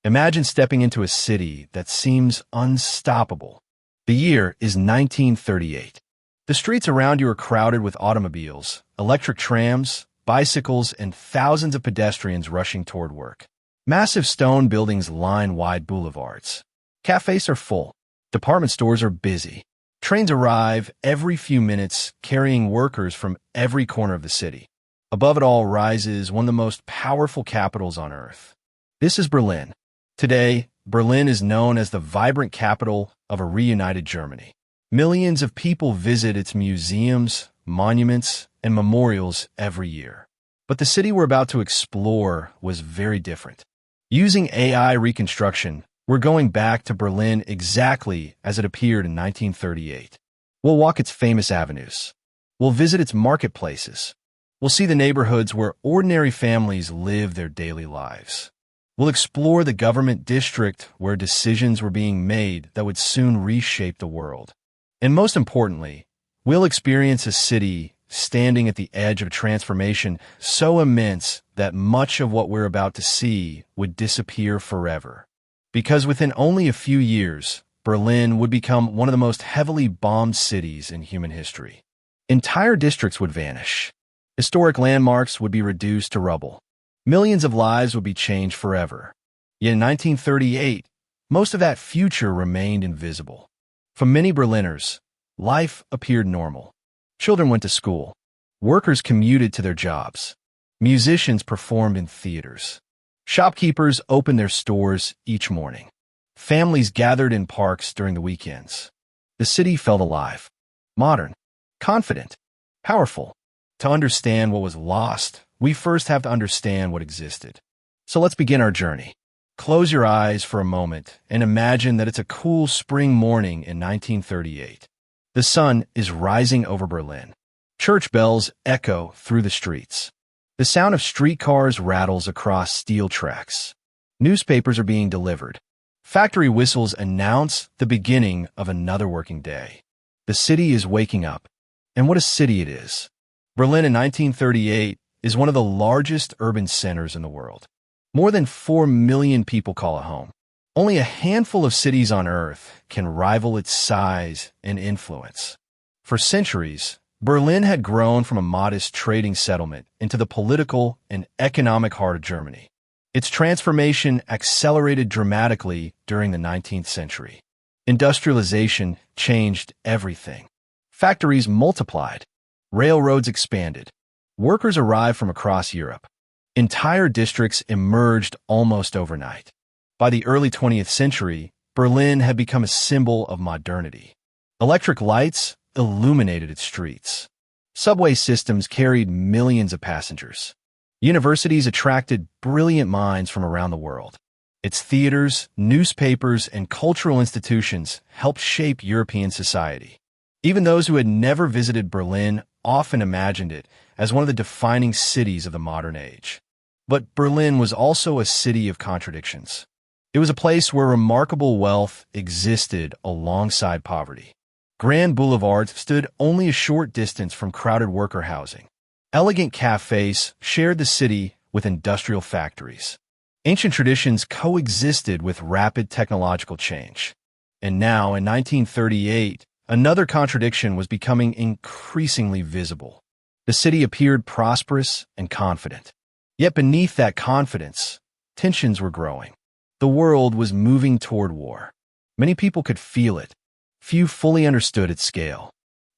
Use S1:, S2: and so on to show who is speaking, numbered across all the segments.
S1: Imagine stepping into a city that seems unstoppable. The year is 1938. The streets around you are crowded with automobiles, electric trams, bicycles, and thousands of pedestrians rushing toward work. Massive stone buildings line wide boulevards. Cafés are full. Department stores are busy. Trains arrive every few minutes, carrying workers from every corner of the city. Above it all rises one of the most powerful capitals on earth. This is Berlin. Today, Berlin is known as the vibrant capital of a reunited Germany. Millions of people visit its museums, monuments, and memorials every year. But the city we're about to explore was very different. Using AI reconstruction, we're going back to Berlin exactly as it appeared in 1938. We'll walk its famous avenues. We'll visit its marketplaces. We'll see the neighborhoods where ordinary families live their daily lives. We'll explore the government district where decisions were being made that would soon reshape the world. And most importantly, we'll experience a city standing at the edge of a transformation so immense that much of what we're about to see would disappear forever. Because within only a few years, Berlin would become one of the most heavily bombed cities in human history. Entire districts would vanish. Historic landmarks would be reduced to rubble. Millions of lives would be changed forever. Yet in 1938, most of that future remained invisible. For many Berliners, life appeared normal. Children went to school. Workers commuted to their jobs. Musicians performed in theaters. Shopkeepers opened their stores each morning. Families gathered in parks during the weekends. The city felt alive, modern, confident, powerful. To understand what was lost, we first have to understand what existed. So let's begin our journey. Close your eyes for a moment and imagine that it's a cool spring morning in 1938. The sun is rising over Berlin. Church bells echo through the streets. The sound of streetcars rattles across steel tracks. Newspapers are being delivered. Factory whistles announce the beginning of another working day. The city is waking up. And what a city it is. Berlin in 1938 is one of the largest urban centers in the world. More than 4 million people call it home. Only a handful of cities on Earth can rival its size and influence. For centuries, Berlin had grown from a modest trading settlement into the political and economic heart of Germany. Its transformation accelerated dramatically during the 19th century. Industrialization changed everything. Factories multiplied. Railroads expanded. Workers arrived from across Europe. Entire districts emerged almost overnight. By the early 20th century, Berlin had become a symbol of modernity. Electric lights illuminated its streets. Subway systems carried millions of passengers. Universities attracted brilliant minds from around the world. Its theaters, newspapers, and cultural institutions helped shape European society. Even those who had never visited Berlin often imagined it as one of the defining cities of the modern age. But Berlin was also a city of contradictions. It was a place where remarkable wealth existed alongside poverty. Grand boulevards stood only a short distance from crowded worker housing. Elegant cafes shared the city with industrial factories. Ancient traditions coexisted with rapid technological change. And now, in 1938, another contradiction was becoming increasingly visible. The city appeared prosperous and confident. Yet beneath that confidence, tensions were growing. The world was moving toward war. Many people could feel it. Few fully understood its scale.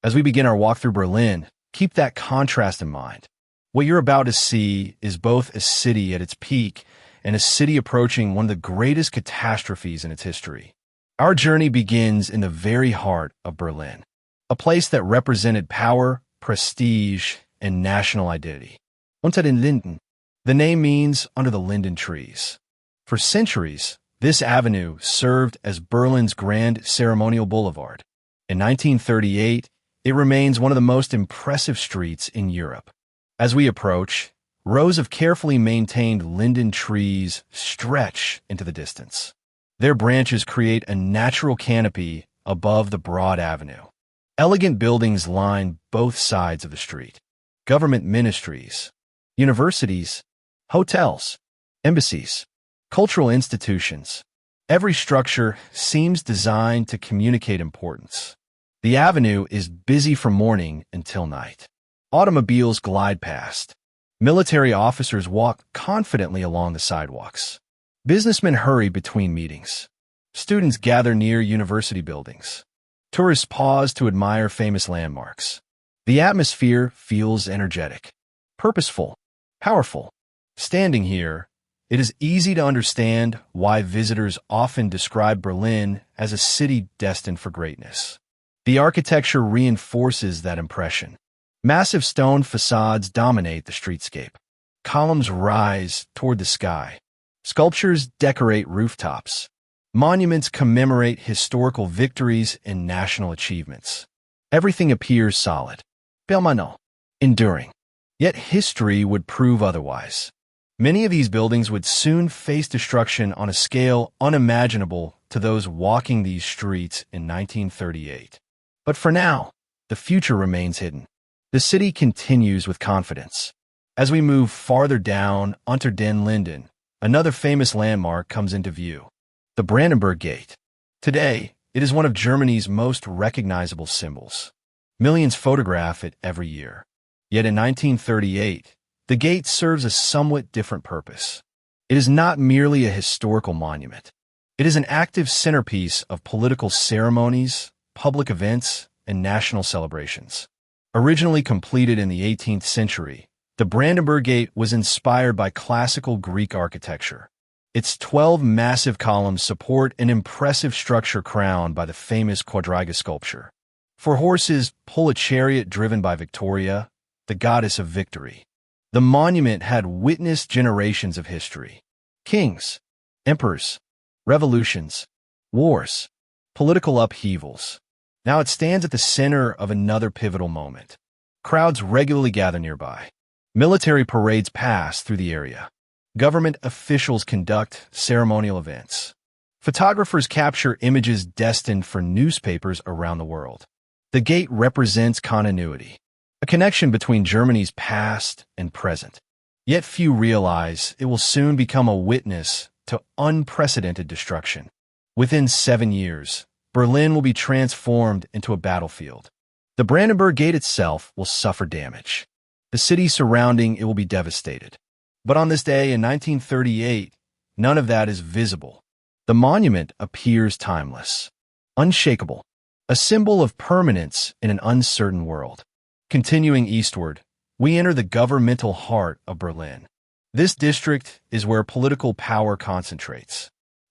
S1: As we begin our walk through Berlin, keep that contrast in mind. What you're about to see is both a city at its peak and a city approaching one of the greatest catastrophes in its history. Our journey begins in the very heart of Berlin, a place that represented power, prestige, and national identity. Unter den Linden. The name means under the linden trees. For centuries, this avenue served as Berlin's grand ceremonial boulevard. In 1938, it remains one of the most impressive streets in Europe. As we approach, rows of carefully maintained linden trees stretch into the distance. Their branches create a natural canopy above the broad avenue. Elegant buildings line both sides of the street. Government ministries, universities, hotels, embassies. Cultural institutions. Every structure seems designed to communicate importance. The avenue is busy from morning until night. Automobiles glide past. Military officers walk confidently along the sidewalks. Businessmen hurry between meetings. Students gather near university buildings. Tourists pause to admire famous landmarks. The atmosphere feels energetic, purposeful, powerful. Standing here, it is easy to understand why visitors often describe Berlin as a city destined for greatness. The architecture reinforces that impression. Massive stone facades dominate the streetscape. Columns rise toward the sky. Sculptures decorate rooftops. Monuments commemorate historical victories and national achievements. Everything appears solid, permanent, enduring. Yet history would prove otherwise. Many of these buildings would soon face destruction on a scale unimaginable to those walking these streets in 1938. But for now, the future remains hidden. The city continues with confidence. As we move farther down Unter den Linden, another famous landmark comes into view. The Brandenburg Gate. Today, it is one of Germany's most recognizable symbols. Millions photograph it every year. Yet in 1938, the gate serves a somewhat different purpose. It is not merely a historical monument. It is an active centerpiece of political ceremonies, public events, and national celebrations. Originally completed in the 18th century, the Brandenburg Gate was inspired by classical Greek architecture. Its 12 massive columns support an impressive structure crowned by the famous quadriga sculpture. For horses pull a chariot driven by Victoria, the goddess of victory. The monument had witnessed generations of history. Kings, emperors, revolutions, wars, political upheavals. Now it stands at the center of another pivotal moment. Crowds regularly gather nearby. Military parades pass through the area. Government officials conduct ceremonial events. Photographers capture images destined for newspapers around the world. The gate represents continuity, a connection between Germany's past and present. Yet few realize it will soon become a witness to unprecedented destruction. Within 7 years, Berlin will be transformed into a battlefield. The Brandenburg Gate itself will suffer damage. The city surrounding it will be devastated. But on this day in 1938, none of that is visible. The monument appears timeless, unshakable, a symbol of permanence in an uncertain world. Continuing eastward, we enter the governmental heart of Berlin. This district is where political power concentrates.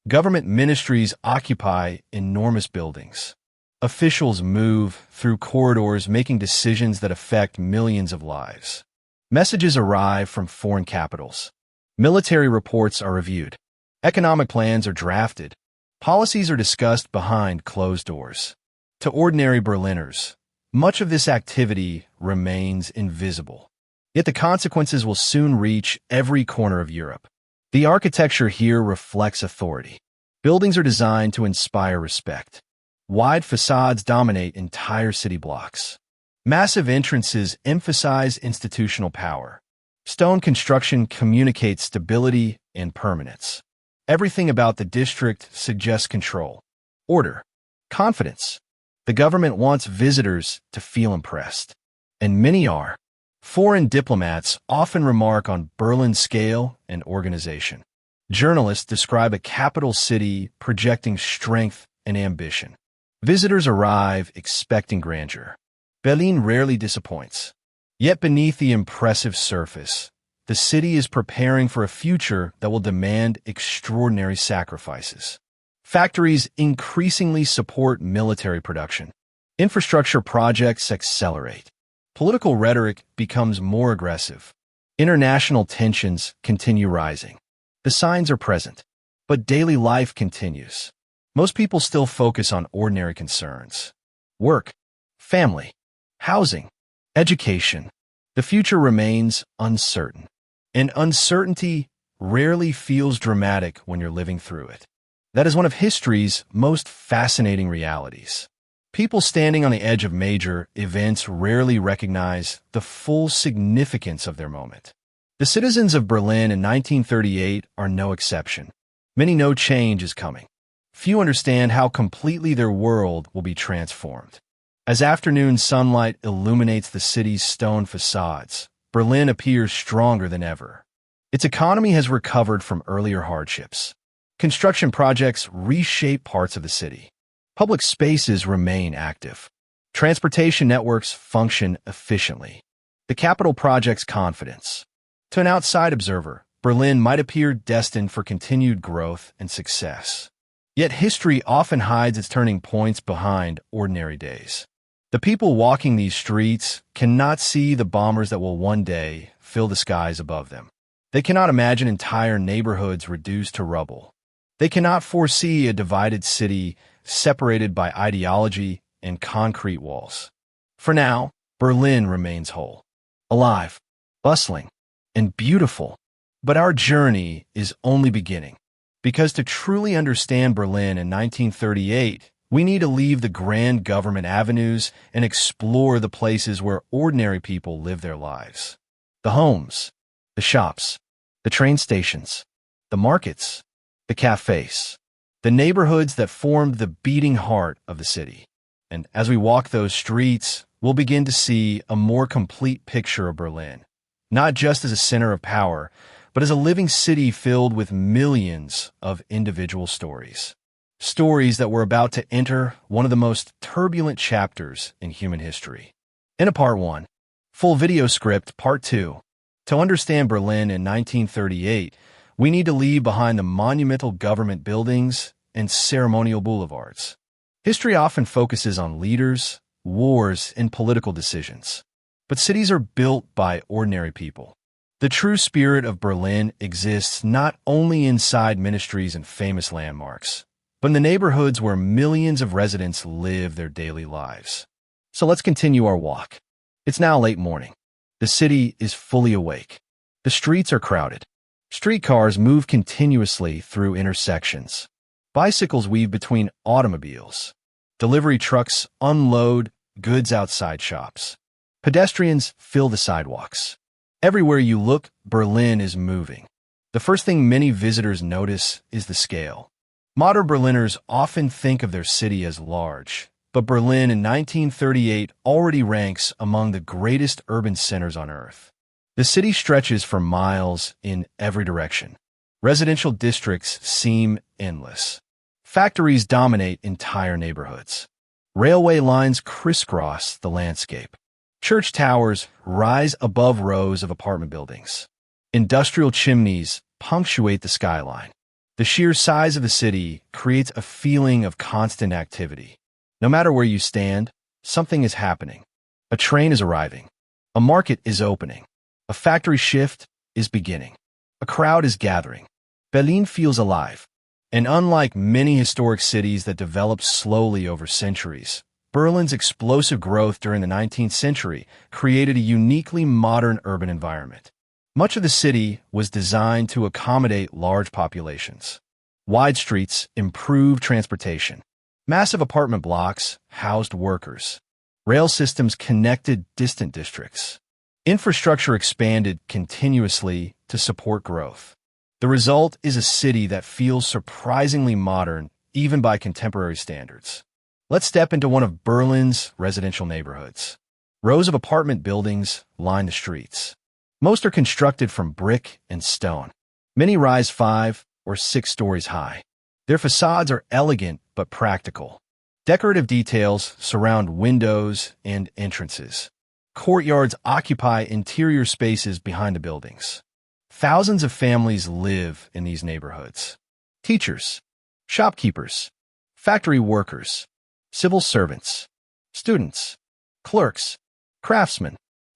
S1: Government ministries occupy enormous buildings. Officials move through corridors making decisions that affect millions of lives. Messages arrive from foreign capitals. Military reports are reviewed. Economic plans are drafted. Policies are discussed behind closed doors. To ordinary Berliners, much of this activity remains invisible. Yet the consequences will soon reach every corner of Europe. The architecture here reflects authority. Buildings are designed to inspire respect. Wide facades dominate entire city blocks. Massive entrances emphasize institutional power. Stone construction communicates stability and permanence. Everything about the district suggests control, order, confidence. The government wants visitors to feel impressed, and many are. Foreign diplomats often remark on Berlin's scale and organization. Journalists describe a capital city projecting strength and ambition. Visitors arrive expecting grandeur. Berlin rarely disappoints. Yet beneath the impressive surface, the city is preparing for a future that will demand extraordinary sacrifices. Factories increasingly support military production. Infrastructure projects accelerate. Political rhetoric becomes more aggressive. International tensions continue rising. The signs are present, but daily life continues. Most people still focus on ordinary concerns. Work, family, housing, education. The future remains uncertain. And uncertainty rarely feels dramatic when you're living through it. That is one of history's most fascinating realities. People standing on the edge of major events rarely recognize the full significance of their moment. The citizens of Berlin in 1938 are no exception. Many know change is coming. Few understand how completely their world will be transformed. As afternoon sunlight illuminates the city's stone facades, Berlin appears stronger than ever. Its economy has recovered from earlier hardships. Construction projects reshape parts of the city. Public spaces remain active. Transportation networks function efficiently. The capital project's confidence. To an outside observer, Berlin might appear destined for continued growth and success. Yet history often hides its turning points behind ordinary days. The people walking these streets cannot see the bombers that will one day fill the skies above them. They cannot imagine entire neighborhoods reduced to rubble. They cannot foresee a divided city separated by ideology and concrete walls. For now, Berlin remains whole, alive, bustling, and beautiful. But our journey is only beginning. Because to truly understand Berlin in 1938, we need to leave the grand government avenues and explore the places where ordinary people live their lives. The homes, the shops, the train stations, the markets, the cafés, the neighborhoods that formed the beating heart of the city. And as we walk those streets, we'll begin to see a more complete picture of Berlin, not just as a center of power, but as a living city filled with millions of individual stories. Stories that we're about to enter one of the most turbulent chapters in human history. In a Part 1, full video script Part 2. To understand Berlin in 1938, we need to leave behind the monumental government buildings and ceremonial boulevards. History often focuses on leaders, wars, and political decisions. But cities are built by ordinary people. The true spirit of Berlin exists not only inside ministries and famous landmarks, but in the neighborhoods where millions of residents live their daily lives. So let's continue our walk. It's now late morning. The city is fully awake. The streets are crowded. Streetcars move continuously through intersections. Bicycles weave between automobiles. Delivery trucks unload goods outside shops. Pedestrians fill the sidewalks. Everywhere you look, Berlin is moving. The first thing many visitors notice is the scale. Modern Berliners often think of their city as large, but Berlin in 1938 already ranks among the greatest urban centers on Earth. The city stretches for miles in every direction. Residential districts seem endless. Factories dominate entire neighborhoods. Railway lines crisscross the landscape. Church towers rise above rows of apartment buildings. Industrial chimneys punctuate the skyline. The sheer size of the city creates a feeling of constant activity. No matter where you stand, something is happening. A train is arriving. A market is opening. A factory shift is beginning. A crowd is gathering. Berlin feels alive. And unlike many historic cities that developed slowly over centuries, Berlin's explosive growth during the 19th century created a uniquely modern urban environment. Much of the city was designed to accommodate large populations. Wide streets improved transportation. Massive apartment blocks housed workers. Rail systems connected distant districts. Infrastructure expanded continuously to support growth. The result is a city that feels surprisingly modern, even by contemporary standards. Let's step into one of Berlin's residential neighborhoods. Rows of apartment buildings line the streets. Most are constructed from brick and stone. Many rise 5 or 6 stories high. Their facades are elegant but practical. Decorative details surround windows and entrances. Courtyards occupy interior spaces behind the buildings. Thousands of families live in these neighborhoods. Teachers, shopkeepers, factory workers, civil servants, students, clerks, craftsmen,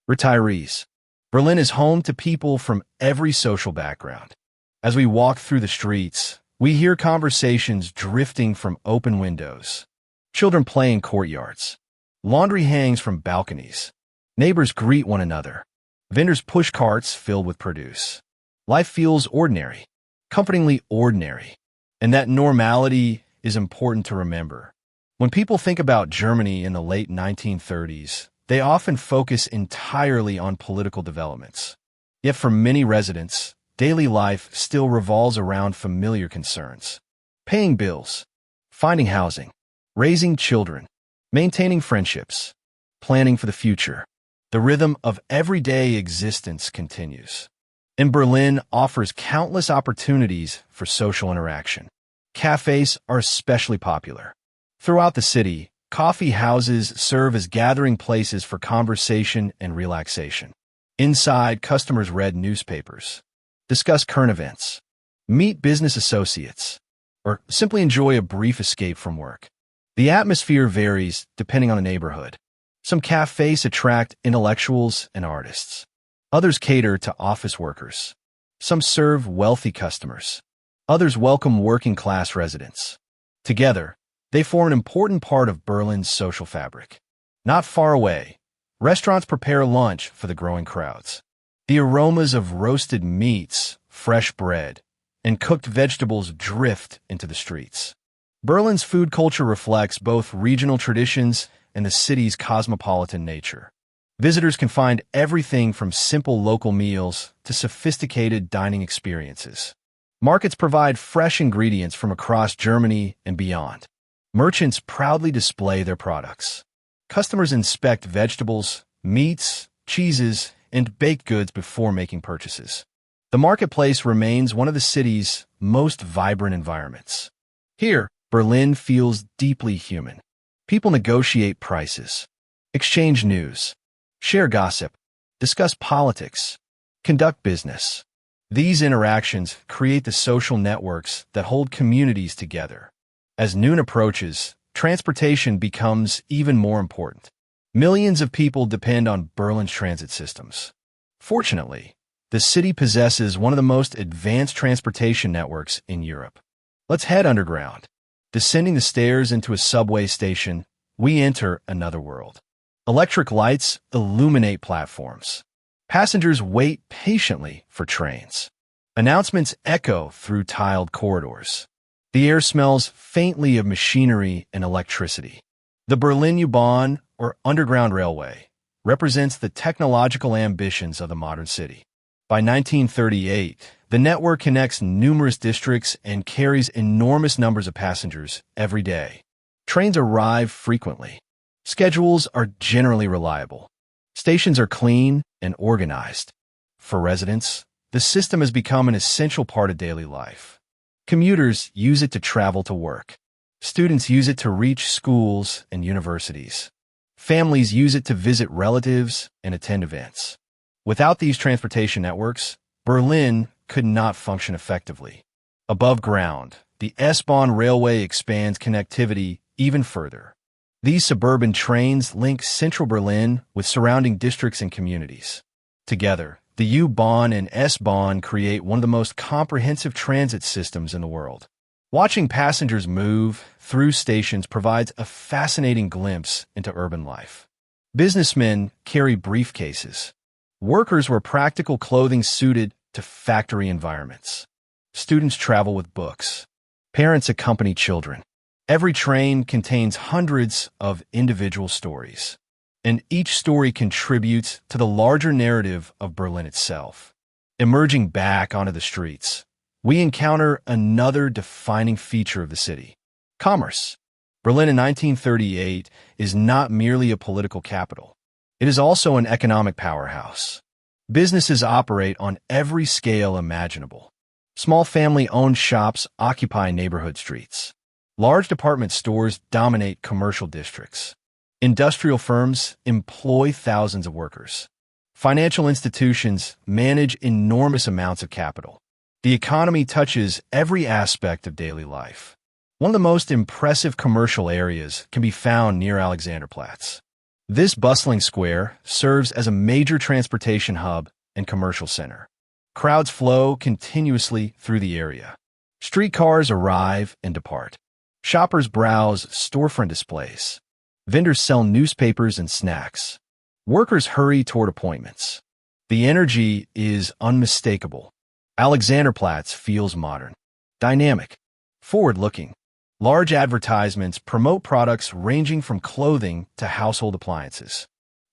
S1: retirees. Berlin is home to people from every social background. As we walk through the streets, we hear conversations drifting from open windows. Children play in courtyards. Laundry hangs from balconies. Neighbors greet one another. Vendors push carts filled with produce. Life feels ordinary, comfortingly ordinary. And that normality is important to remember. When people think about Germany in the late 1930s, they often focus entirely on political developments. Yet for many residents, daily life still revolves around familiar concerns. Paying bills, finding housing, raising children, maintaining friendships, planning for the future. The rhythm of everyday existence continues. And Berlin offers countless opportunities for social interaction. Cafés are especially popular. Throughout the city, coffee houses serve as gathering places for conversation and relaxation. Inside, customers read newspapers, discuss current events, meet business associates, or simply enjoy a brief escape from work. The atmosphere varies depending on the neighborhood. Some cafes attract intellectuals and artists. Others cater to office workers. Some serve wealthy customers. Others welcome working-class residents. Together, they form an important part of Berlin's social fabric. Not far away, restaurants prepare lunch for the growing crowds. The aromas of roasted meats, fresh bread, and cooked vegetables drift into the streets. Berlin's food culture reflects both regional traditions and the city's cosmopolitan nature. Visitors can find everything from simple local meals to sophisticated dining experiences. Markets provide fresh ingredients from across Germany and beyond. Merchants proudly display their products. Customers inspect vegetables, meats, cheeses, and baked goods before making purchases. The marketplace remains one of the city's most vibrant environments. Here, Berlin feels deeply human. People negotiate prices, exchange news, share gossip, discuss politics, conduct business. These interactions create the social networks that hold communities together. As noon approaches, transportation becomes even more important. Millions of people depend on Berlin's transit systems. Fortunately, the city possesses one of the most advanced transportation networks in Europe. Let's head underground. Descending the stairs into a subway station, we enter another world. Electric lights illuminate platforms. Passengers wait patiently for trains. Announcements echo through tiled corridors. The air smells faintly of machinery and electricity. The Berlin U-Bahn, or Underground Railway, represents the technological ambitions of the modern city. By 1938, the network connects numerous districts and carries enormous numbers of passengers every day. Trains arrive frequently. Schedules are generally reliable. Stations are clean and organized. For residents, the system has become an essential part of daily life. Commuters use it to travel to work. Students use it to reach schools and universities. Families use it to visit relatives and attend events. Without these transportation networks, Berlin could not function effectively. Above ground, the S-Bahn railway expands connectivity even further. These suburban trains link central Berlin with surrounding districts and communities. Together, the U-Bahn and S-Bahn create one of the most comprehensive transit systems in the world. Watching passengers move through stations provides a fascinating glimpse into urban life. Businessmen carry briefcases. Workers wear practical clothing suited to factory environments. Students travel with books. Parents accompany children. Every train contains hundreds of individual stories, and each story contributes to the larger narrative of Berlin itself. Emerging back onto the streets, we encounter another defining feature of the city: commerce. Berlin in 1938 is not merely a political capital. It is also an economic powerhouse. Businesses operate on every scale imaginable. Small family-owned shops occupy neighborhood streets. Large department stores dominate commercial districts. Industrial firms employ thousands of workers. Financial institutions manage enormous amounts of capital. The economy touches every aspect of daily life. One of the most impressive commercial areas can be found near Alexanderplatz. This bustling square serves as a major transportation hub and commercial center. Crowds flow continuously through the area. Streetcars arrive and depart. Shoppers browse storefront displays. Vendors sell newspapers and snacks. Workers hurry toward appointments. The energy is unmistakable. Alexanderplatz feels modern, dynamic, forward-looking. Large advertisements promote products ranging from clothing to household appliances.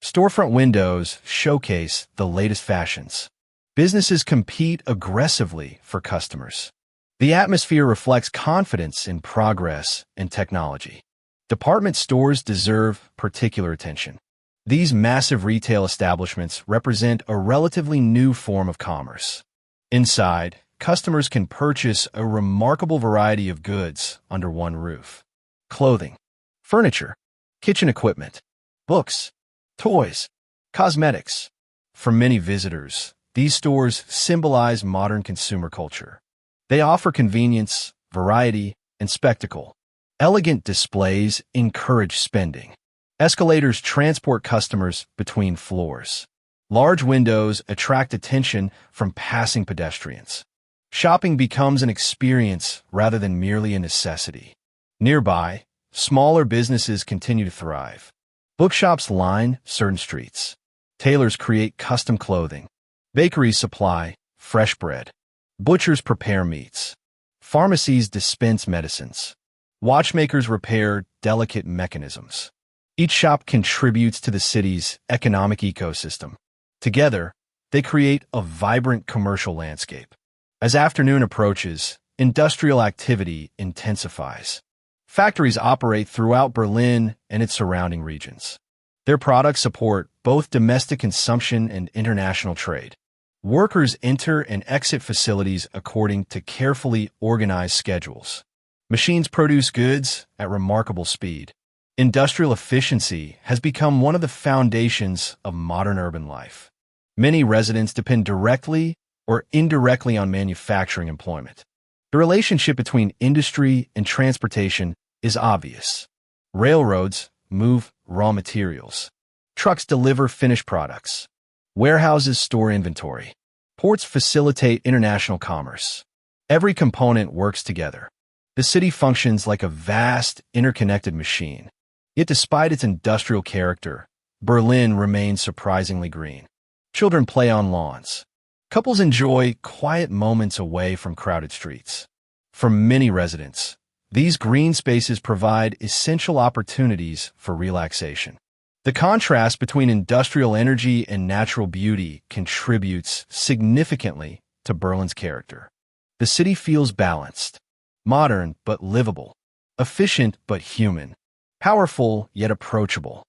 S1: Storefront windows showcase the latest fashions. Businesses compete aggressively for customers. The atmosphere reflects confidence in progress and technology. Department stores deserve particular attention. These massive retail establishments represent a relatively new form of commerce. Inside, customers can purchase a remarkable variety of goods under one roof. Clothing, furniture, kitchen equipment, books, toys, cosmetics. For many visitors, these stores symbolize modern consumer culture. They offer convenience, variety, and spectacle. Elegant displays encourage spending. Escalators transport customers between floors. Large windows attract attention from passing pedestrians. Shopping becomes an experience rather than merely a necessity. Nearby, smaller businesses continue to thrive. Bookshops line certain streets. Tailors create custom clothing. Bakeries supply fresh bread. Butchers prepare meats. Pharmacies dispense medicines. Watchmakers repair delicate mechanisms. Each shop contributes to the city's economic ecosystem. Together, they create a vibrant commercial landscape. As afternoon approaches, industrial activity intensifies. Factories operate throughout Berlin and its surrounding regions. Their products support both domestic consumption and international trade. Workers enter and exit facilities according to carefully organized schedules. Machines produce goods at remarkable speed. Industrial efficiency has become one of the foundations of modern urban life. Many residents depend directly or indirectly on manufacturing employment. The relationship between industry and transportation is obvious. Railroads move raw materials. Trucks deliver finished products. Warehouses store inventory. Ports facilitate international commerce. Every component works together. The city functions like a vast, interconnected machine. Yet despite its industrial character, Berlin remains surprisingly green. Children play on lawns. Couples enjoy quiet moments away from crowded streets. For many residents, these green spaces provide essential opportunities for relaxation. The contrast between industrial energy and natural beauty contributes significantly to Berlin's character. The city feels balanced, modern but livable, efficient but human, powerful yet approachable.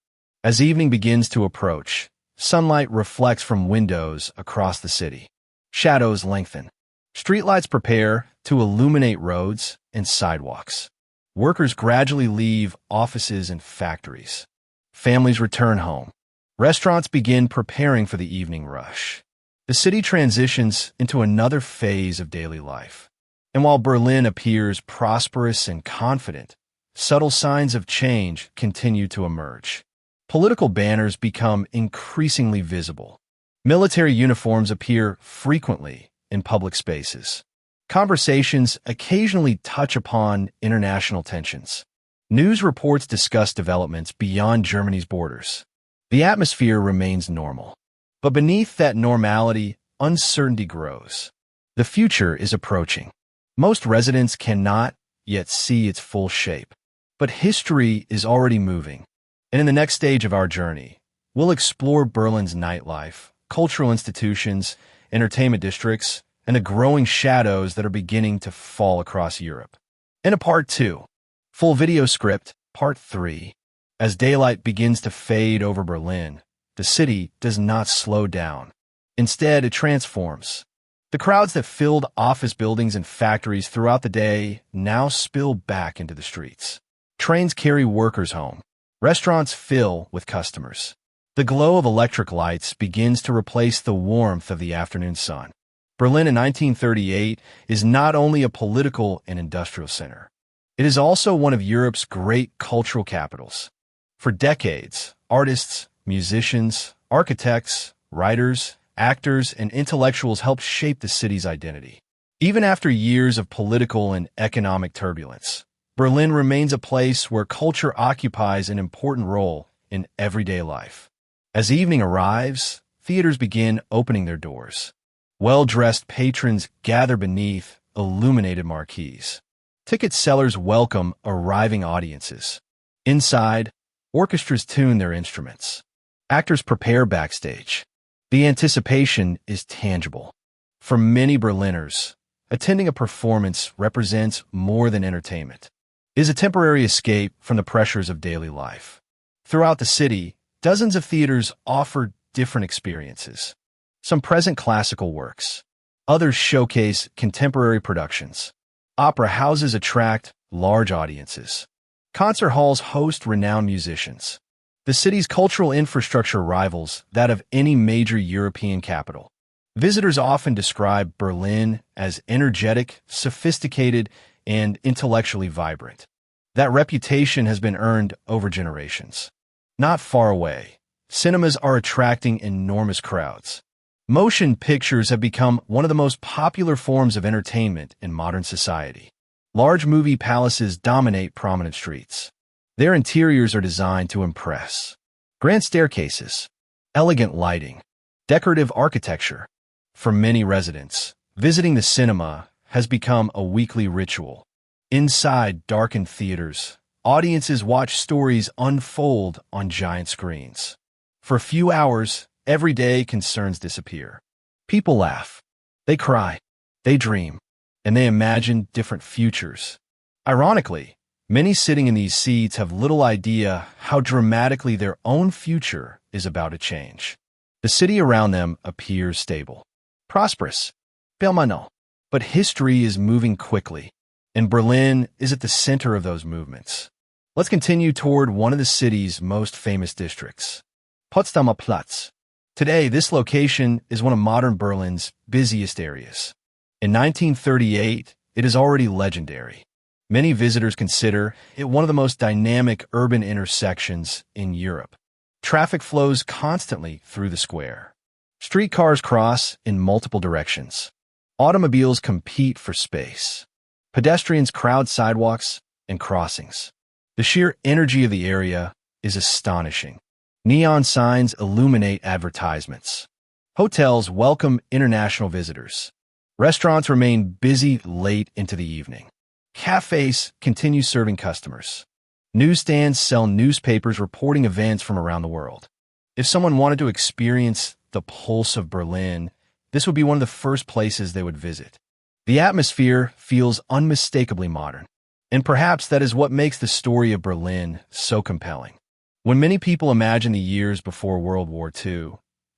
S1: As evening begins to approach, sunlight reflects from windows across the city. Shadows lengthen. Streetlights prepare to illuminate roads and sidewalks. Workers gradually leave offices and factories. Families return home. Restaurants begin preparing for the evening rush. The city transitions into another phase of daily life. And while Berlin appears prosperous and confident, subtle signs of change continue to emerge. Political banners become increasingly visible. Military uniforms appear frequently in public spaces. Conversations occasionally touch upon international tensions. News reports discuss developments beyond Germany's borders. The atmosphere remains normal. But beneath that normality, uncertainty grows. The future is approaching. Most residents cannot yet see its full shape. But history is already moving. And in the next stage of our journey, we'll explore Berlin's nightlife, cultural institutions, entertainment districts, and the growing shadows that are beginning to fall across Europe. In a Part 2, full video script, Part 3. As daylight begins to fade over Berlin, the city does not slow down. Instead, it transforms. The crowds that filled office buildings and factories throughout the day now spill back into the streets. Trains carry workers home. Restaurants fill with customers. The glow of electric lights begins to replace the warmth of the afternoon sun. Berlin in 1938 is not only a political and industrial center. It is also one of Europe's great cultural capitals. For decades, artists, musicians, architects, writers, actors, and intellectuals helped shape the city's identity. Even after years of political and economic turbulence, Berlin remains a place where culture occupies an important role in everyday life. As evening arrives, theaters begin opening their doors. Well-dressed patrons gather beneath illuminated marquees. Ticket sellers welcome arriving audiences. Inside, orchestras tune their instruments. Actors prepare backstage. The anticipation is tangible. For many Berliners, attending a performance represents more than entertainment. It is a temporary escape from the pressures of daily life. Throughout the city, dozens of theaters offer different experiences. Some present classical works. Others showcase contemporary productions. Opera houses attract large audiences. Concert halls host renowned musicians. The city's cultural infrastructure rivals that of any major European capital. Visitors often describe Berlin as energetic, sophisticated, and intellectually vibrant. That reputation has been earned over generations. Not far away, cinemas are attracting enormous crowds. Motion pictures have become one of the most popular forms of entertainment in modern society. Large movie palaces dominate prominent streets. Their interiors are designed to impress. Grand staircases, elegant lighting, decorative architecture. For many residents, visiting the cinema has become a weekly ritual. Inside darkened theaters, audiences watch stories unfold on giant screens. For a few hours, everyday concerns disappear. People laugh, they cry, they dream, and they imagine different futures. Ironically, many sitting in these seats have little idea how dramatically their own future is about to change. The city around them appears stable, prosperous, permanent, but history is moving quickly, and Berlin is at the center of those movements. Let's continue toward one of the city's most famous districts, Potsdamer Platz. Today, this location is one of modern Berlin's busiest areas. In 1938, it is already legendary. Many visitors consider it one of the most dynamic urban intersections in Europe. Traffic flows constantly through the square. Streetcars cross in multiple directions. Automobiles compete for space. Pedestrians crowd sidewalks and crossings. The sheer energy of the area is astonishing. Neon signs illuminate advertisements. Hotels welcome international visitors. Restaurants remain busy late into the evening. Cafés continue serving customers. Newsstands sell newspapers reporting events from around the world. If someone wanted to experience the pulse of Berlin, this would be one of the first places they would visit. The atmosphere feels unmistakably modern, and perhaps that is what makes the story of Berlin so compelling. When many people imagine the years before World War II,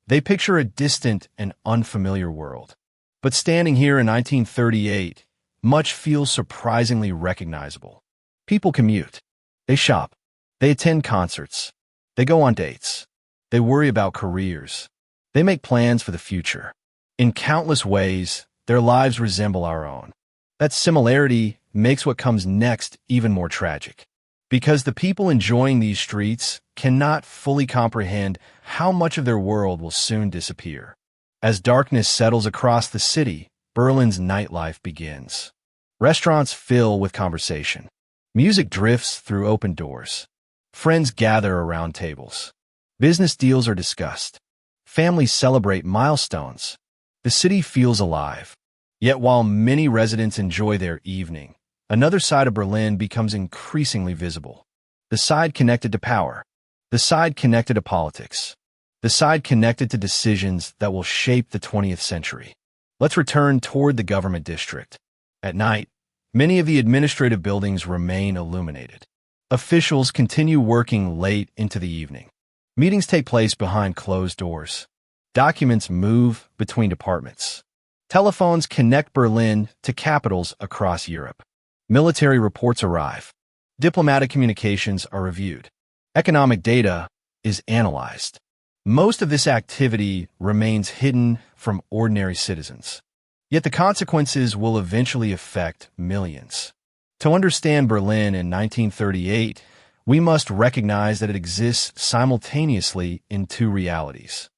S1: they picture a distant and unfamiliar world. But standing here in 1938, much feels surprisingly recognizable. People commute. They shop. They attend concerts. They go on dates. They worry about careers. They make plans for the future. In countless ways, their lives resemble our own. That similarity makes what comes next even more tragic. Because the people enjoying these streets cannot fully comprehend how much of their world will soon disappear. As darkness settles across the city, Berlin's nightlife begins. Restaurants fill with conversation. Music drifts through open doors. Friends gather around tables. Business deals are discussed. Families celebrate milestones. The city feels alive. Yet while many residents enjoy their evening, another side of Berlin becomes increasingly visible. The side connected to power. The side connected to politics. The side connected to decisions that will shape the 20th century. Let's return toward the government district. At night, many of the administrative buildings remain illuminated. Officials continue working late into the evening. Meetings take place behind closed doors. Documents move between departments. Telephones connect Berlin to capitals across Europe. Military reports arrive. Diplomatic communications are reviewed. Economic data is analyzed. Most of this activity remains hidden from ordinary citizens. Yet the consequences will eventually affect millions. To understand Berlin in 1938, we must recognize that it exists simultaneously in two realities.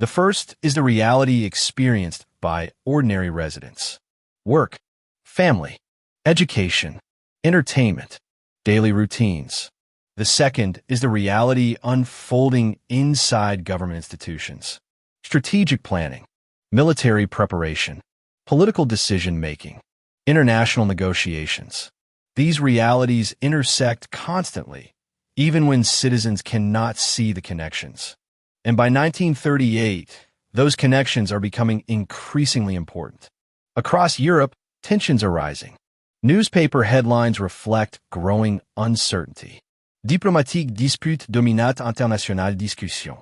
S1: The first is the reality experienced by ordinary residents. Work, family, education, entertainment, daily routines. The second is the reality unfolding inside government institutions. Strategic planning, military preparation, political decision-making, international negotiations. These realities intersect constantly, even when citizens cannot see the connections. And by 1938, those connections are becoming increasingly important. Across Europe, tensions are rising. Newspaper headlines reflect growing uncertainty. Diplomatique dispute dominate internationale discussion.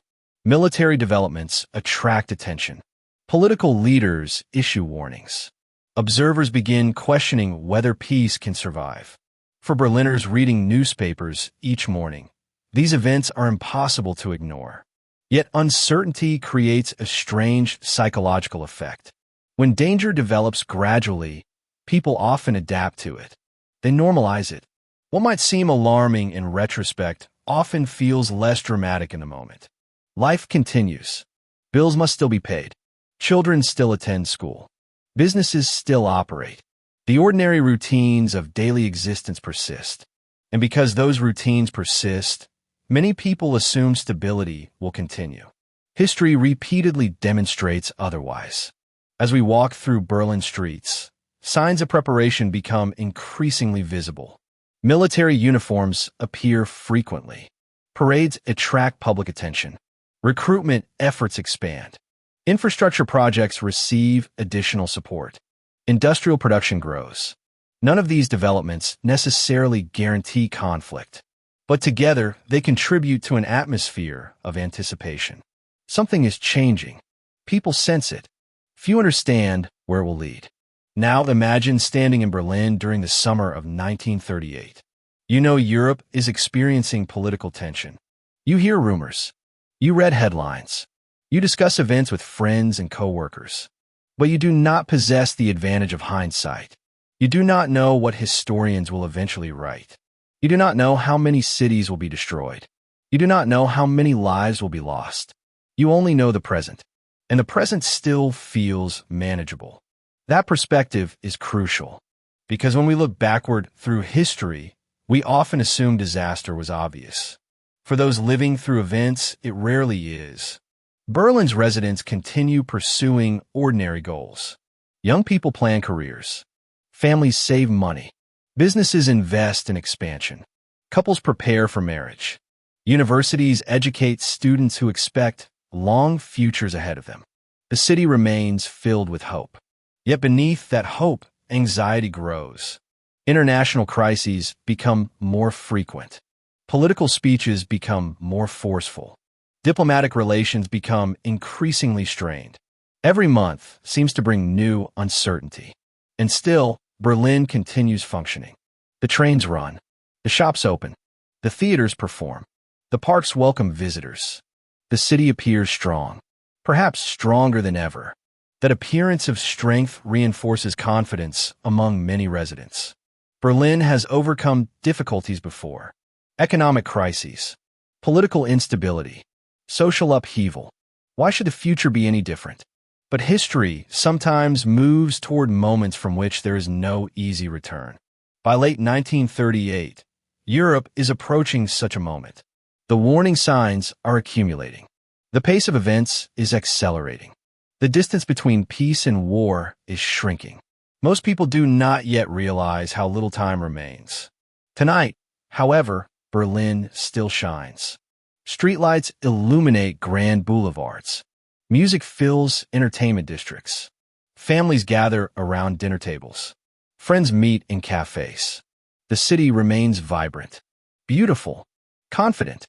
S1: Military developments attract attention. Political leaders issue warnings. Observers begin questioning whether peace can survive. For Berliners reading newspapers each morning, these events are impossible to ignore. Yet uncertainty creates a strange psychological effect. When danger develops gradually, people often adapt to it. They normalize it. What might seem alarming in retrospect often feels less dramatic in the moment. Life continues. Bills must still be paid. Children still attend school. Businesses still operate. The ordinary routines of daily existence persist. And because those routines persist, many people assume stability will continue. History repeatedly demonstrates otherwise. As we walk through Berlin streets, signs of preparation become increasingly visible. Military uniforms appear frequently. Parades attract public attention. Recruitment efforts expand. Infrastructure projects receive additional support. Industrial production grows. None of these developments necessarily guarantee conflict, but together they contribute to an atmosphere of anticipation. Something is changing. People sense it. Few understand where it will lead. Now imagine standing in Berlin during the summer of 1938. You know Europe is experiencing political tension. You hear rumors. You read headlines. You discuss events with friends and coworkers. But you do not possess the advantage of hindsight. You do not know what historians will eventually write. You do not know how many cities will be destroyed. You do not know how many lives will be lost. You only know the present. And the present still feels manageable. That perspective is crucial, because when we look backward through history, we often assume disaster was obvious. For those living through events, it rarely is. Berlin's residents continue pursuing ordinary goals. Young people plan careers. Families save money. Businesses invest in expansion. Couples prepare for marriage. Universities educate students who expect long futures ahead of them. The city remains filled with hope. Yet beneath that hope, anxiety grows. International crises become more frequent. Political speeches become more forceful. Diplomatic relations become increasingly strained. Every month seems to bring new uncertainty. And still, Berlin continues functioning. The trains run. The shops open. The theaters perform. The parks welcome visitors. The city appears strong, perhaps stronger than ever. That appearance of strength reinforces confidence among many residents. Berlin has overcome difficulties before. Economic crises, political instability, social upheaval. Why should the future be any different? But history sometimes moves toward moments from which there is no easy return. By late 1938, Europe is approaching such a moment. The warning signs are accumulating. The pace of events is accelerating. The distance between peace and war is shrinking. Most people do not yet realize how little time remains. Tonight, however, Berlin still shines. Streetlights illuminate grand boulevards. Music fills entertainment districts. Families gather around dinner tables. Friends meet in cafes. The city remains vibrant, beautiful, confident,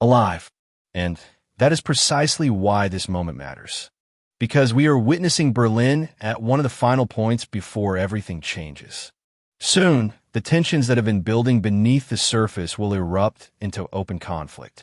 S1: alive. And that is precisely why this moment matters. Because we are witnessing Berlin at one of the final points before everything changes. Soon, the tensions that have been building beneath the surface will erupt into open conflict.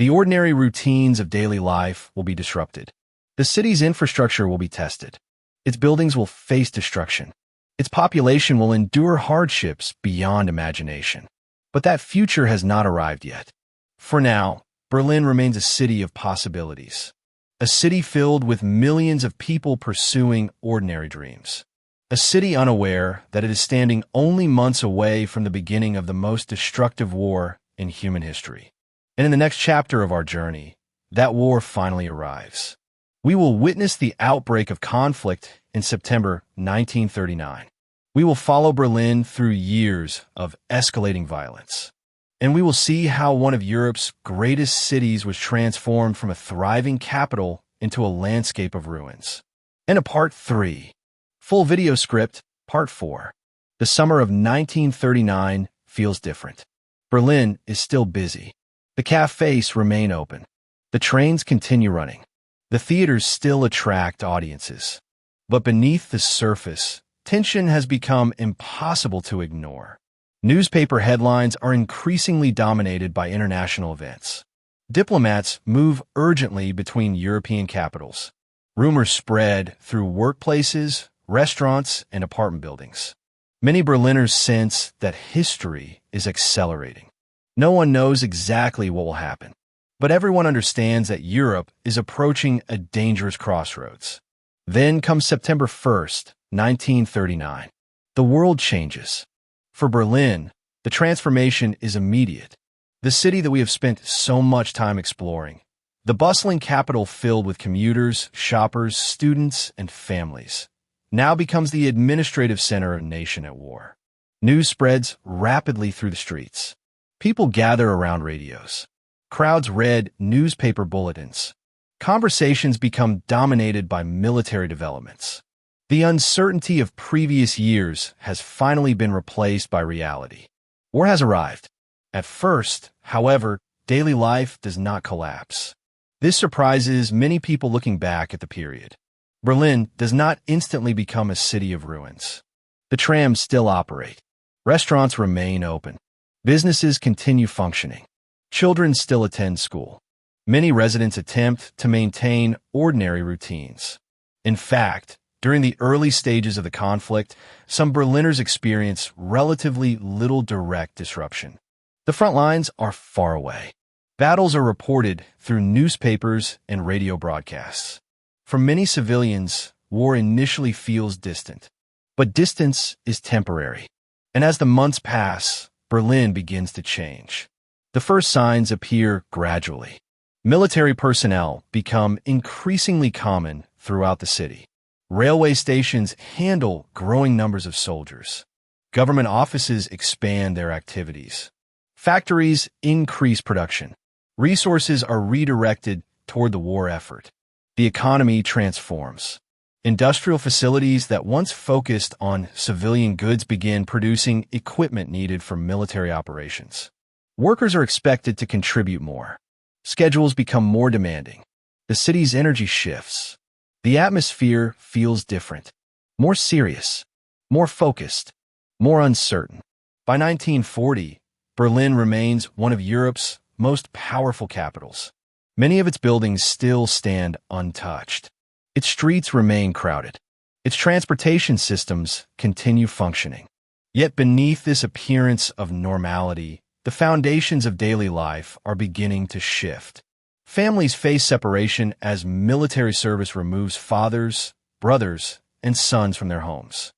S1: The ordinary routines of daily life will be disrupted. The city's infrastructure will be tested. Its buildings will face destruction. Its population will endure hardships beyond imagination. But that future has not arrived yet. For now, Berlin remains a city of possibilities. A city filled with millions of people pursuing ordinary dreams. A city unaware that it is standing only months away from the beginning of the most destructive war in human history. And in the next chapter of our journey, that war finally arrives. We will witness the outbreak of conflict in September 1939. We will follow Berlin through years of escalating violence. And we will see how one of Europe's greatest cities was transformed from a thriving capital into a landscape of ruins. And a Part 3. Full video script, Part 4. The summer of 1939 feels different. Berlin is still busy. The cafés remain open. The trains continue running. The theaters still attract audiences. But beneath the surface, tension has become impossible to ignore. Newspaper headlines are increasingly dominated by international events. Diplomats move urgently between European capitals. Rumors spread through workplaces, restaurants, and apartment buildings. Many Berliners sense that history is accelerating. No one knows exactly what will happen, but everyone understands that Europe is approaching a dangerous crossroads. Then comes September 1st, 1939. The world changes. For Berlin, the transformation is immediate. The city that we have spent so much time exploring, the bustling capital filled with commuters, shoppers, students, and families, now becomes the administrative center of a nation at war. News spreads rapidly through the streets. People gather around radios. Crowds read newspaper bulletins. Conversations become dominated by military developments. The uncertainty of previous years has finally been replaced by reality. War has arrived. At first, however, daily life does not collapse. This surprises many people looking back at the period. Berlin does not instantly become a city of ruins. The trams still operate. Restaurants remain open. Businesses continue functioning. Children still attend school. Many residents attempt to maintain ordinary routines. In fact, during the early stages of the conflict, some Berliners experience relatively little direct disruption. The front lines are far away. Battles are reported through newspapers and radio broadcasts. For many civilians, war initially feels distant. But distance is temporary. And as the months pass, Berlin begins to change. The first signs appear gradually. Military personnel become increasingly common throughout the city. Railway stations handle growing numbers of soldiers. Government offices expand their activities. Factories increase production. Resources are redirected toward the war effort. The economy transforms. Industrial facilities that once focused on civilian goods begin producing equipment needed for military operations. Workers are expected to contribute more. Schedules become more demanding. The city's energy shifts. The atmosphere feels different, more serious, more focused, more uncertain. By 1940, Berlin remains one of Europe's most powerful capitals. Many of its buildings still stand untouched. Its streets remain crowded. Its transportation systems continue functioning. Yet beneath this appearance of normality, the foundations of daily life are beginning to shift. Families face separation as military service removes fathers, brothers, and sons from their homes.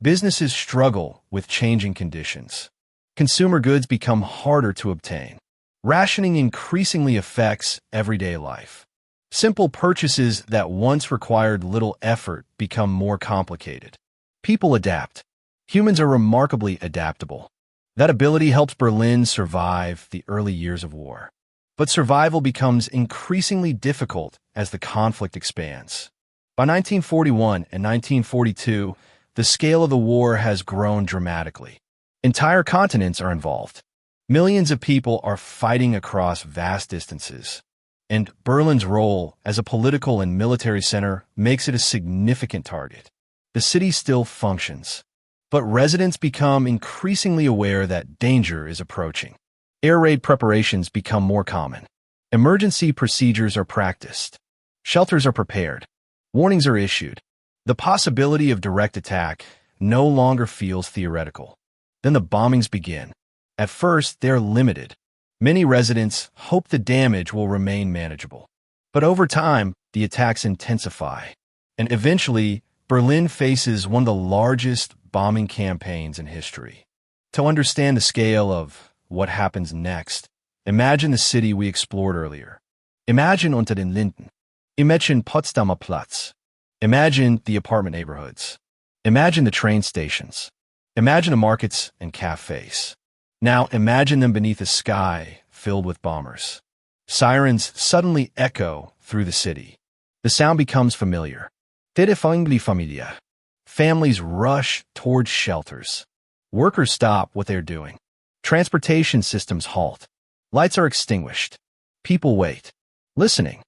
S1: Businesses struggle with changing conditions. Consumer goods become harder to obtain. Rationing increasingly affects everyday life. Simple purchases that once required little effort become more complicated. People adapt. Humans are remarkably adaptable. That ability helps Berlin survive the early years of war. But survival becomes increasingly difficult as the conflict expands. By 1941 and 1942, the scale of the war has grown dramatically. Entire continents are involved. Millions of people are fighting across vast distances. And Berlin's role as a political and military center makes it a significant target. The city still functions, but residents become increasingly aware that danger is approaching. Air raid preparations become more common. Emergency procedures are practiced. Shelters are prepared. Warnings are issued. The possibility of direct attack no longer feels theoretical. Then the bombings begin. At first, they're limited. Many residents hope the damage will remain manageable. But over time, the attacks intensify. And eventually, Berlin faces one of the largest bombing campaigns in history. To understand the scale of what happens next, imagine the city we explored earlier. Imagine Unter den Linden. Imagine Potsdamer Platz. Imagine the apartment neighborhoods. Imagine the train stations. Imagine the markets and cafes. Now imagine them beneath a sky filled with bombers. Sirens suddenly echo through the city. The sound becomes familiar. Familia. Families rush towards shelters. Workers stop what they're doing. Transportation systems halt. Lights are extinguished. People wait, listening,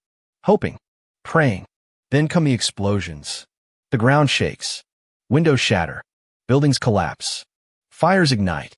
S1: hoping, praying. Then come the explosions. The ground shakes. Windows shatter. Buildings collapse. Fires ignite.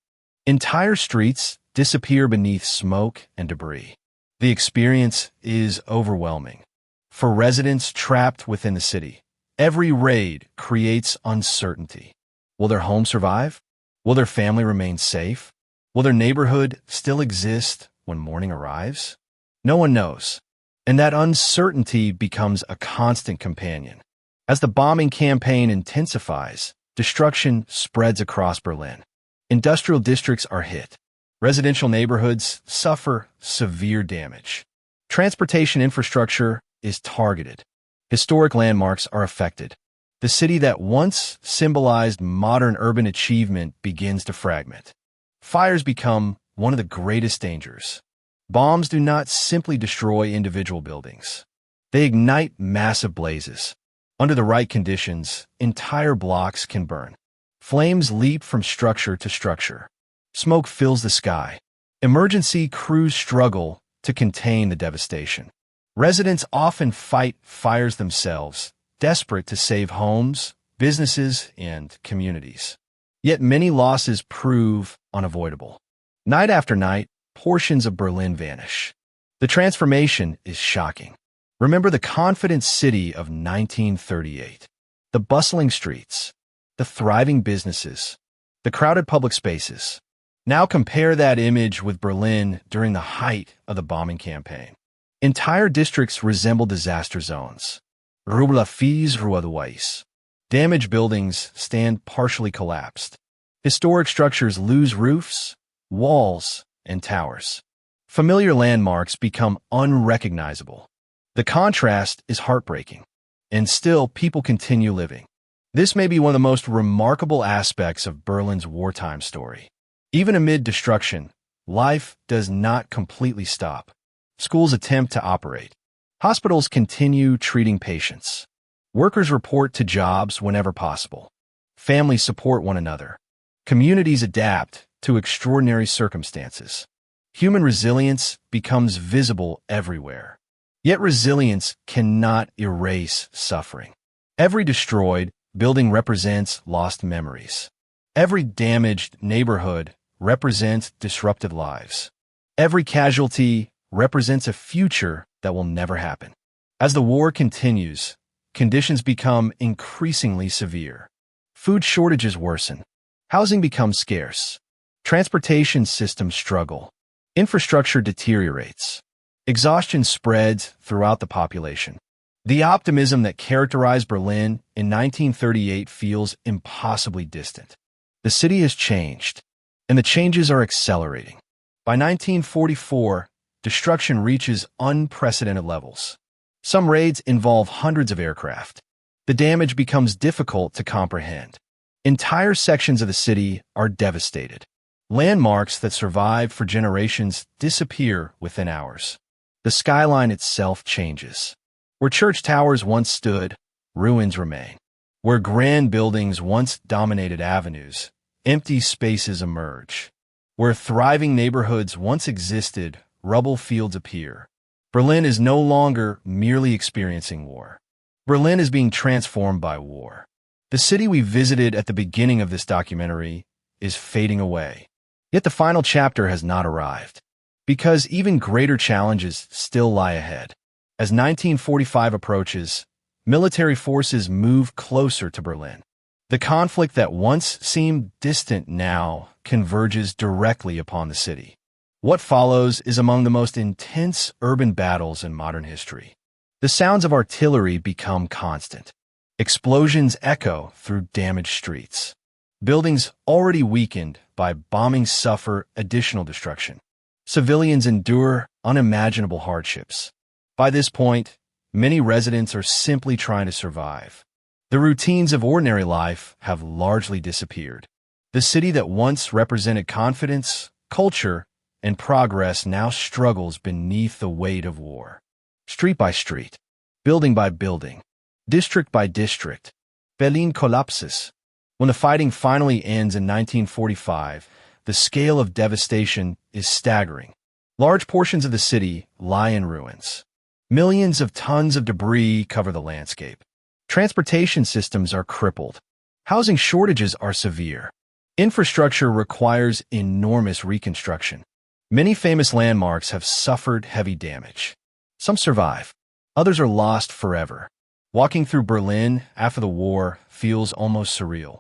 S1: Entire streets disappear beneath smoke and debris. The experience is overwhelming. For residents trapped within the city, every raid creates uncertainty. Will their home survive? Will their family remain safe? Will their neighborhood still exist when morning arrives? No one knows, and that uncertainty becomes a constant companion. As the bombing campaign intensifies, destruction spreads across Berlin. Industrial districts are hit. Residential neighborhoods suffer severe damage. Transportation infrastructure is targeted. Historic landmarks are affected. The city that once symbolized modern urban achievement begins to fragment. Fires become one of the greatest dangers. Bombs do not simply destroy individual buildings. They ignite massive blazes. Under the right conditions, entire blocks can burn. Flames leap from structure to structure. Smoke fills the sky. Emergency crews struggle to contain the devastation. Residents often fight fires themselves, desperate to save homes, businesses, and communities. Yet many losses prove unavoidable. Night after night, portions of Berlin vanish. The transformation is shocking. Remember the confident city of 1938. The bustling streets, the thriving businesses, the crowded public spaces. Now compare that image with Berlin during the height of the bombing campaign. Entire districts resemble disaster zones. WWII. Damaged buildings stand partially collapsed. Historic structures lose roofs, walls, and towers. Familiar landmarks become unrecognizable. The contrast is heartbreaking, and still people continue living. This may be one of the most remarkable aspects of Berlin's wartime story. Even amid destruction, life does not completely stop. Schools attempt to operate. Hospitals continue treating patients. Workers report to jobs whenever possible. Families support one another. Communities adapt to extraordinary circumstances. Human resilience becomes visible everywhere. Yet resilience cannot erase suffering. Every destroyed building represents lost memories. Every damaged neighborhood represents disrupted lives. Every casualty represents a future that will never happen. As the war continues, conditions become increasingly severe. Food shortages worsen. Housing becomes scarce. Transportation systems struggle. Infrastructure deteriorates. Exhaustion spreads throughout the population. The optimism that characterized Berlin in 1938 feels impossibly distant. The city has changed, and the changes are accelerating. By 1944, destruction reaches unprecedented levels. Some raids involve hundreds of aircraft. The damage becomes difficult to comprehend. Entire sections of the city are devastated. Landmarks that survived for generations disappear within hours. The skyline itself changes. Where church towers once stood, ruins remain. Where grand buildings once dominated avenues, empty spaces emerge. Where thriving neighborhoods once existed, rubble fields appear. Berlin is no longer merely experiencing war. Berlin is being transformed by war. The city we visited at the beginning of this documentary is fading away. Yet the final chapter has not arrived, because even greater challenges still lie ahead. As 1945 approaches, military forces move closer to Berlin. The conflict that once seemed distant now converges directly upon the city. What follows is among the most intense urban battles in modern history. The sounds of artillery become constant. Explosions echo through damaged streets. Buildings already weakened by bombing suffer additional destruction. Civilians endure unimaginable hardships. By this point, many residents are simply trying to survive. The routines of ordinary life have largely disappeared. The city that once represented confidence, culture, and progress now struggles beneath the weight of war. Street by street, building by building, district by district. Berlin collapses. When the fighting finally ends in 1945, the scale of devastation is staggering. Large portions of the city lie in ruins. Millions of tons of debris cover the landscape. Transportation systems are crippled. Housing shortages are severe. Infrastructure requires enormous reconstruction. Many famous landmarks have suffered heavy damage. Some survive. Others are lost forever. Walking through Berlin after the war feels almost surreal.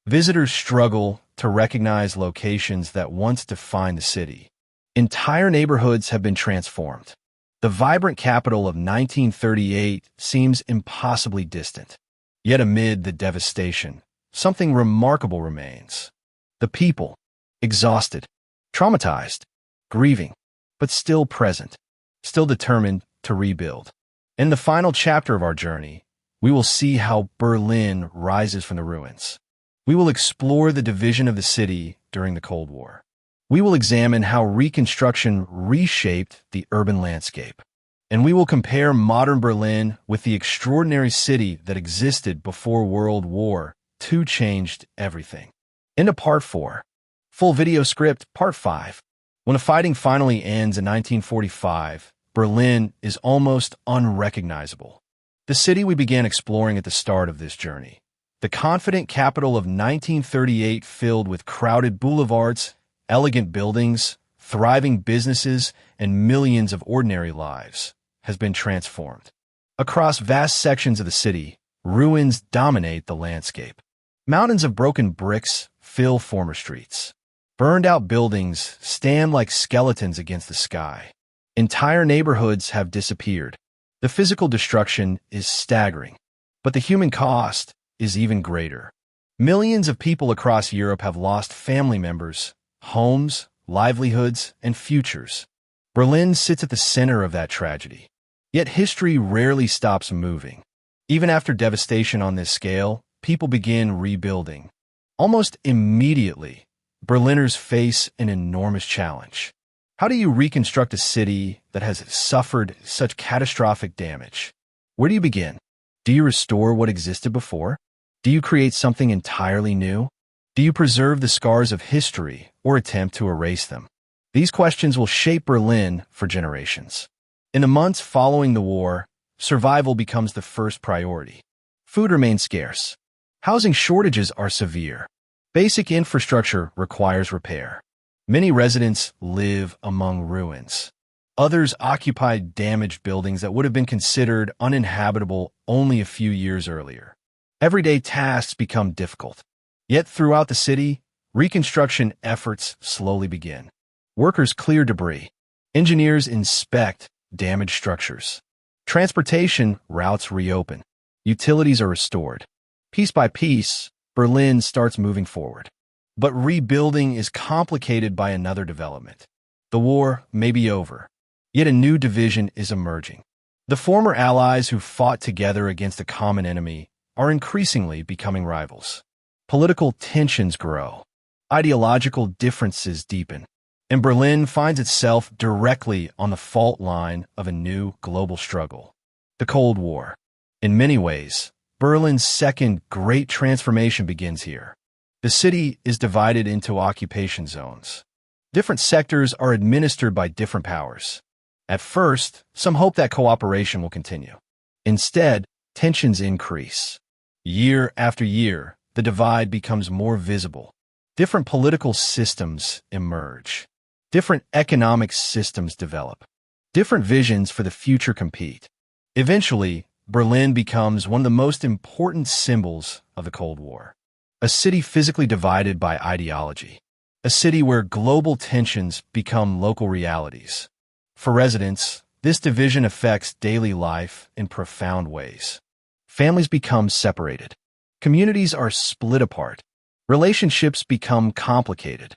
S1: Visitors struggle to recognize locations that once defined the city. Entire neighborhoods have been transformed. The vibrant capital of 1938 seems impossibly distant. Yet amid the devastation, something remarkable remains. The people, exhausted, traumatized, grieving, but still present, still determined to rebuild. In the final chapter of our journey, we will see how Berlin rises from the ruins. We will explore the division of the city during the Cold War. We will examine how Reconstruction reshaped the urban landscape. And we will compare modern Berlin with the extraordinary city that existed before World War II changed everything. Into Part 4. Full video script, Part 5. When the fighting finally ends in 1945, Berlin is almost unrecognizable. The city we began exploring at the start of this journey. The confident capital of 1938 filled with crowded boulevards, elegant buildings, thriving businesses, and millions of ordinary lives, has been transformed. Across vast sections of the city, ruins dominate the landscape. Mountains of broken bricks fill former streets. Burned-out buildings stand like skeletons against the sky. Entire neighborhoods have disappeared. The physical destruction is staggering, but the human cost is even greater. Millions of people across Europe have lost family members, homes, livelihoods, and futures. Berlin sits at the center of that tragedy. Yet history rarely stops moving. Even after devastation on this scale, people begin rebuilding. Almost immediately, Berliners face an enormous challenge. How do you reconstruct a city that has suffered such catastrophic damage? Where do you begin? Do you restore what existed before? Do you create something entirely new? Do you preserve the scars of history or attempt to erase them? These questions will shape Berlin for generations. In the months following the war, survival becomes the first priority. Food remains scarce. Housing shortages are severe. Basic infrastructure requires repair. Many residents live among ruins. Others occupy damaged buildings that would have been considered uninhabitable only a few years earlier. Everyday tasks become difficult. Yet throughout the city, reconstruction efforts slowly begin. Workers clear debris. Engineers inspect damaged structures. Transportation routes reopen. Utilities are restored. Piece by piece, Berlin starts moving forward. But rebuilding is complicated by another development. The war may be over, yet a new division is emerging. The former allies who fought together against a common enemy are increasingly becoming rivals. Political tensions grow. Ideological differences deepen. And Berlin finds itself directly on the fault line of a new global struggle. The Cold War. In many ways, Berlin's second great transformation begins here. The city is divided into occupation zones. Different sectors are administered by different powers. At first, some hope that cooperation will continue. Instead, tensions increase. Year after year, the divide becomes more visible. Different political systems emerge. Different economic systems develop. Different visions for the future compete. Eventually, Berlin becomes one of the most important symbols of the Cold War. A city physically divided by ideology. A city where global tensions become local realities. For residents, this division affects daily life in profound ways. Families become separated. Communities are split apart. Relationships become complicated.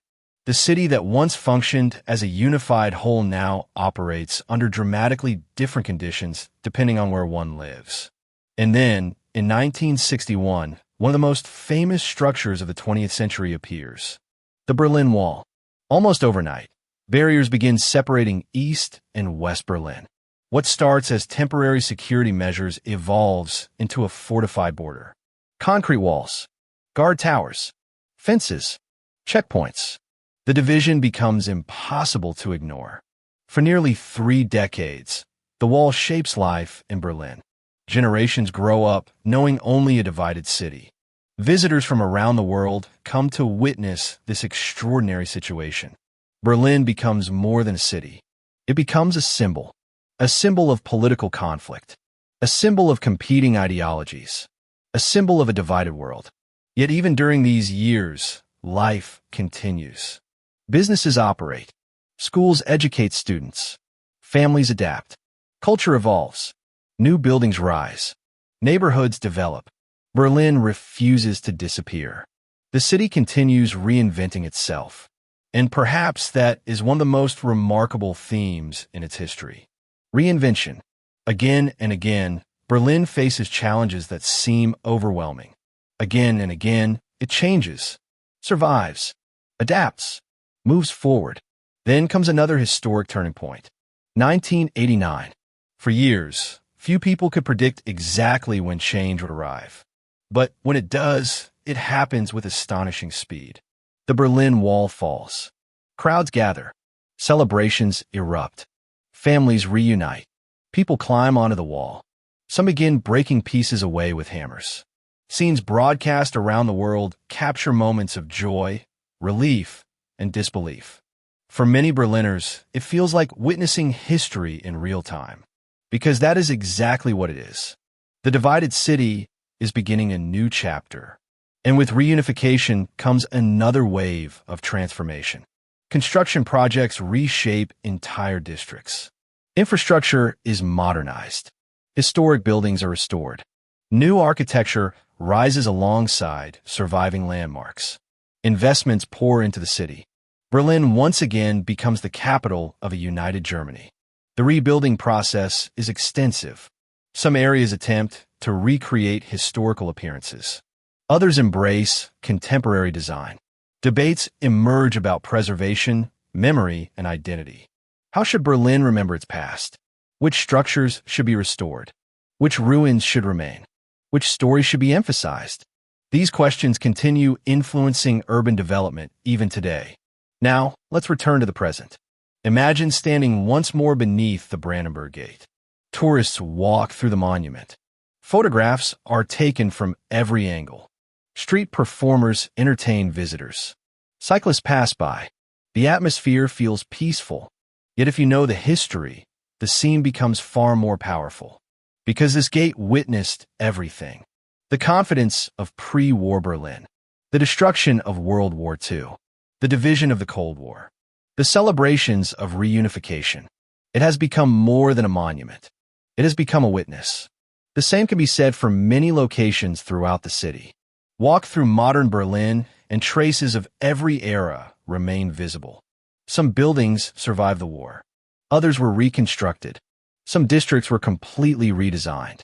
S1: The city that once functioned as a unified whole now operates under dramatically different conditions depending on where one lives. And then, in 1961, one of the most famous structures of the 20th century appears. The Berlin Wall. Almost overnight, barriers begin separating East and West Berlin. What starts as temporary security measures evolves into a fortified border. Concrete walls, guard towers, fences, checkpoints. The division becomes impossible to ignore. For nearly 3 decades, the wall shapes life in Berlin. Generations grow up knowing only a divided city. Visitors from around the world come to witness this extraordinary situation. Berlin becomes more than a city. It becomes a symbol of political conflict, a symbol of competing ideologies, a symbol of a divided world. Yet even during these years, life continues. Businesses operate, schools educate students, families adapt, culture evolves, new buildings rise, neighborhoods develop. Berlin refuses to disappear. The city continues reinventing itself. And perhaps that is one of the most remarkable themes in its history. Reinvention. Again and again, Berlin faces challenges that seem overwhelming. Again and again, it changes, survives, adapts, moves forward. Then comes another historic turning point. 1989. For years, few people could predict exactly when change would arrive. But when it does, it happens with astonishing speed. The Berlin Wall falls. Crowds gather. Celebrations erupt. Families reunite. People climb onto the wall. Some begin breaking pieces away with hammers. Scenes broadcast around the world capture moments of joy, relief, and disbelief. For many Berliners, it feels like witnessing history in real time. Because that is exactly what it is. The divided city is beginning a new chapter. And with reunification comes another wave of transformation. Construction projects reshape entire districts. Infrastructure is modernized. Historic buildings are restored. New architecture rises alongside surviving landmarks. Investments pour into the city. Berlin once again becomes the capital of a united Germany. The rebuilding process is extensive. Some areas attempt to recreate historical appearances. Others embrace contemporary design. Debates emerge about preservation, memory, and identity. How should Berlin remember its past? Which structures should be restored? Which ruins should remain? Which stories should be emphasized? These questions continue influencing urban development even today. Now, let's return to the present. Imagine standing once more beneath the Brandenburg Gate. Tourists walk through the monument. Photographs are taken from every angle. Street performers entertain visitors. Cyclists pass by. The atmosphere feels peaceful. Yet if you know the history, the scene becomes far more powerful. Because this gate witnessed everything. The confidence of pre-war Berlin. The destruction of World War II. The division of the Cold War. The celebrations of reunification. It has become more than a monument. It has become a witness. The same can be said for many locations throughout the city. Walk through modern Berlin and traces of every era remain visible. Some buildings survived the war. Others were reconstructed. Some districts were completely redesigned.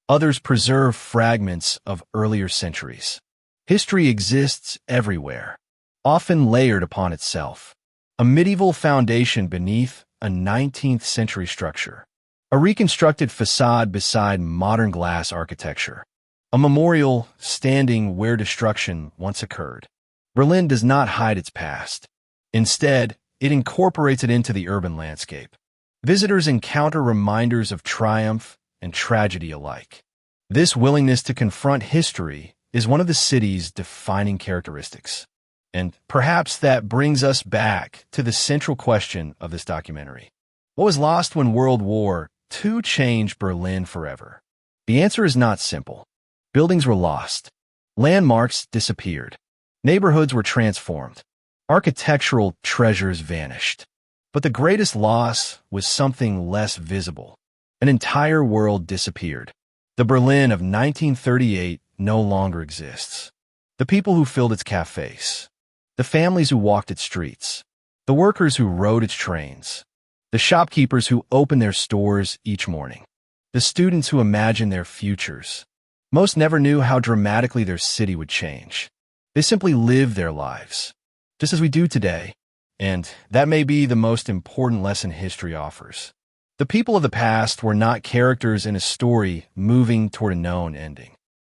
S1: Others preserve fragments of earlier centuries. History exists everywhere, often layered upon itself. A medieval foundation beneath a 19th century structure. A reconstructed facade beside modern glass architecture. A memorial standing where destruction once occurred. Berlin does not hide its past. Instead, it incorporates it into the urban landscape. Visitors encounter reminders of triumph and tragedy alike. This willingness to confront history is one of the city's defining characteristics. And perhaps that brings us back to the central question of this documentary. What was lost when World War II changed Berlin forever? The answer is not simple. Buildings were lost. Landmarks disappeared. Neighborhoods were transformed. Architectural treasures vanished. But the greatest loss was something less visible. An entire world disappeared. The Berlin of 1938 no longer exists. The people who filled its cafés. The families who walked its streets. The workers who rode its trains. The shopkeepers who opened their stores each morning. The students who imagined their futures. Most never knew how dramatically their city would change. They simply lived their lives, just as we do today. And that may be the most important lesson history offers. The people of the past were not characters in a story moving toward a known ending.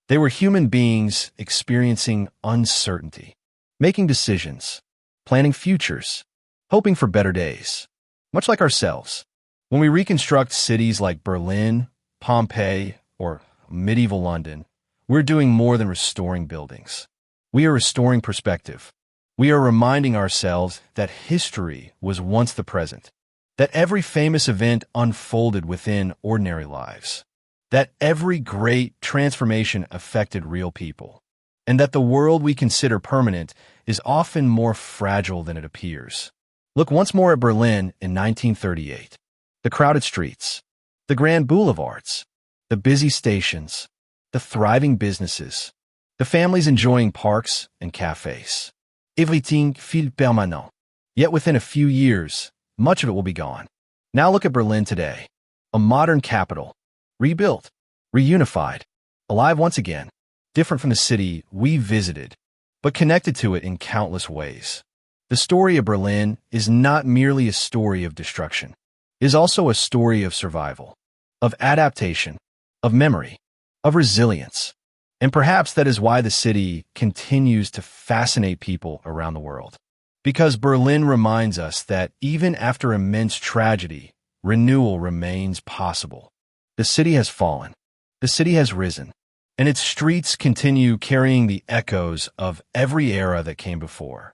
S1: They were human beings experiencing uncertainty, making decisions, planning futures, hoping for better days. Much like ourselves, when we reconstruct cities like Berlin, Pompeii, or medieval London, we're doing more than restoring buildings. We are restoring perspective. We are reminding ourselves that history was once the present, that every famous event unfolded within ordinary lives, that every great transformation affected real people, and that the world we consider permanent is often more fragile than it appears. Look once more at Berlin in 1938. The crowded streets, the grand boulevards, the busy stations, the thriving businesses, the families enjoying parks and cafés. Everything felt permanent. Yet within a few years, much of it will be gone. Now look at Berlin today, a modern capital, rebuilt, reunified, alive once again, different from the city we visited, but connected to it in countless ways. The story of Berlin is not merely a story of destruction. It is also a story of survival, of adaptation, of memory, of resilience. And perhaps that is why the city continues to fascinate people around the world. Because Berlin reminds us that even after immense tragedy, renewal remains possible. The city has fallen. The city has risen. And its streets continue carrying the echoes of every era that came before.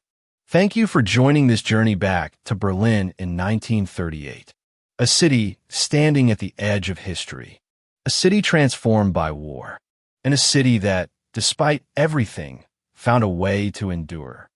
S1: Thank you for joining this journey back to Berlin in 1938. A city standing at the edge of history. A city transformed by war. And a city that, despite everything, found a way to endure.